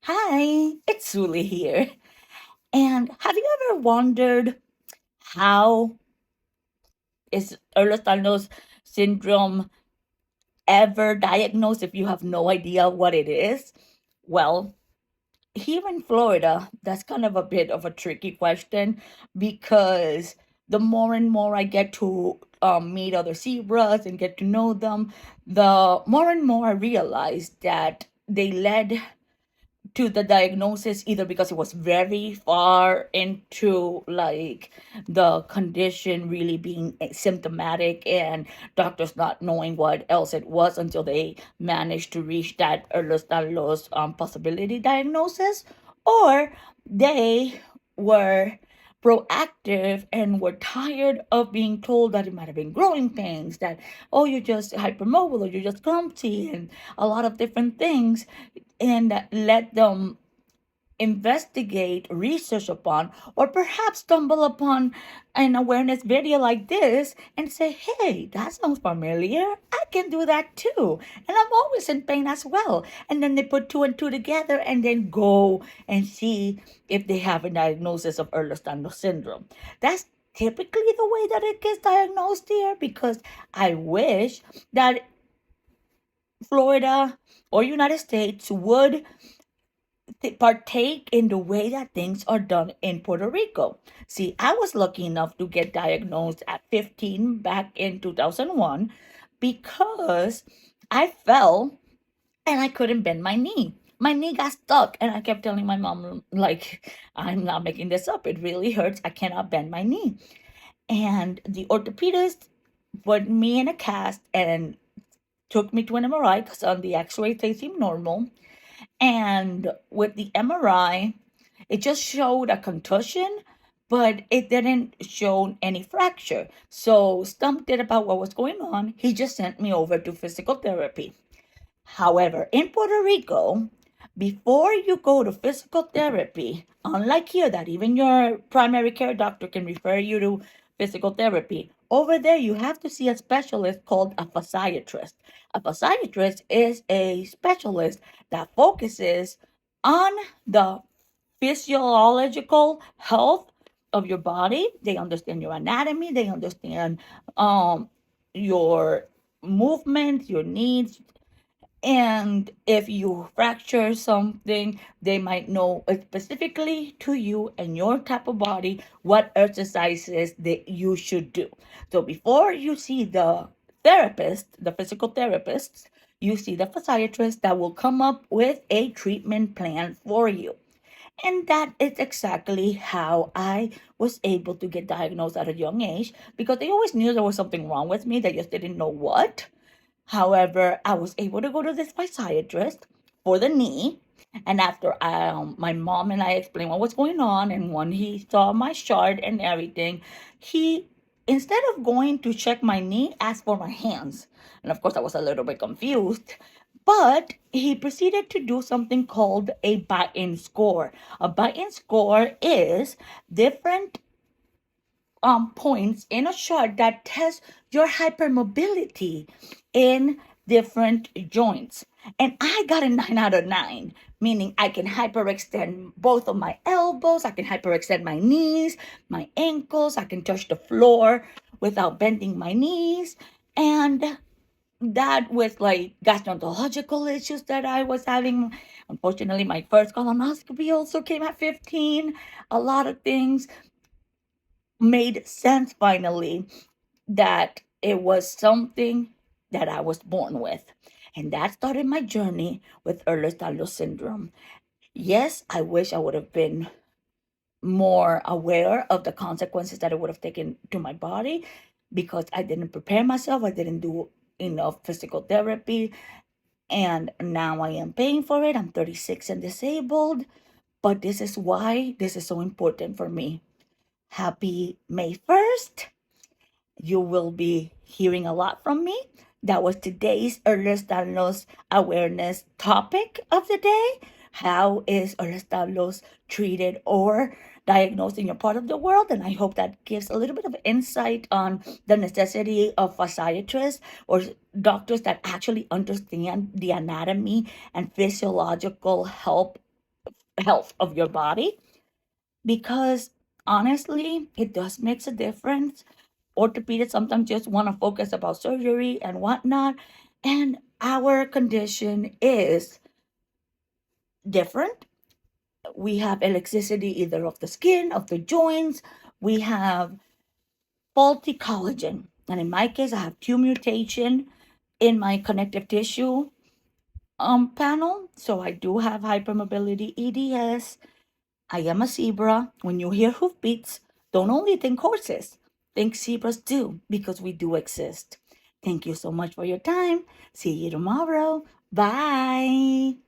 Hi, it's Suli here. And have you ever wondered how is Ehlers syndrome ever diagnosed if you have no idea what it is? Well, here in Florida, that's kind of a bit of a tricky question because the more and more I get to meet other zebras and get to know them, the more and more I realize that they led to the diagnosis either because it was very far into like the condition really being symptomatic and doctors not knowing what else it was until they managed to reach that Ehlers-Danlos possibility diagnosis, or they were proactive and were tired of being told that it might have been growing pains, that oh, you're just hypermobile or you're just clumsy, and a lot of different things, and let them investigate, research upon, or perhaps stumble upon an awareness video like this and say, hey, that sounds familiar. I can do that too. And I'm always in pain as well. And then they put two and two together and then go and see if they have a diagnosis of Ehlers-Danlos syndrome. That's typically the way that it gets diagnosed here, because I wish that Florida or United States would partake in the way that things are done in Puerto Rico. See, I was lucky enough to get diagnosed at 15 back in 2001 because I fell and I couldn't bend my knee. My knee got stuck, and I kept telling my mom, like, I'm not making this up. It really hurts. I cannot bend my knee. And the orthopedist put me in a cast and took me to an MRI because on the x ray they seemed normal. And with the MRI, it just showed a contusion, but it didn't show any fracture. So, stumped it about what was going on, he just sent me over to physical therapy. However, in Puerto Rico, before you go to physical therapy, unlike here, that even your primary care doctor can refer you to physical therapy, over there you have to see a specialist called a physiatrist. A physiatrist is a specialist that focuses on the physiological health of your body. They understand your anatomy, they understand your movement, your needs, and if you fracture something, they might know specifically to you and your type of body what exercises that you should do. So before you see the therapist, the physical therapist, you see the physiatrist that will come up with a treatment plan for you. And that is exactly how I was able to get diagnosed at a young age, because they always knew there was something wrong with me. They just didn't know what. However, I was able to go to this physiatrist for the knee. And after my mom and I explained what was going on, and when he saw my chart and everything, he, instead of going to check my knee, asked for my hands. And of course, I was a little bit confused. But he proceeded to do something called a buy-in score. A buy-in score is different points in a chart that tests your hypermobility in different joints. And I got a 9 out of 9, meaning I can hyperextend both of my elbows, I can hyperextend my knees, my ankles, I can touch the floor without bending my knees. And that with like gastroenterological issues that I was having. Unfortunately, my first colonoscopy also came at 15. A lot of things made sense finally, that it was something that I was born with. And that started my journey with Ehlers-Danlos syndrome. Yes, I wish I would have been more aware of the consequences that it would have taken to my body, because I didn't prepare myself. I didn't do enough physical therapy. And now I am paying for it. I'm 36 and disabled. But this is why this is so important for me. Happy May 1st. You will be hearing a lot from me. That was today's Ehlers-Danlos awareness topic of the day. How is Ehlers-Danlos treated or diagnosed in your part of the world? And I hope that gives a little bit of insight on the necessity of physiatrists or doctors that actually understand the anatomy and physiological health health of your body, because honestly, it does makes a difference. Orthopedics sometimes just want to focus about surgery and whatnot, and our condition is different. We have elasticity either of the skin, of the joints. We have faulty collagen. And in my case, I have Q mutation in my connective tissue panel. So I do have hypermobility EDS. I am a zebra. When you hear hoofbeats, don't only think horses, think zebras too, because we do exist. Thank you so much for your time. See you tomorrow. Bye.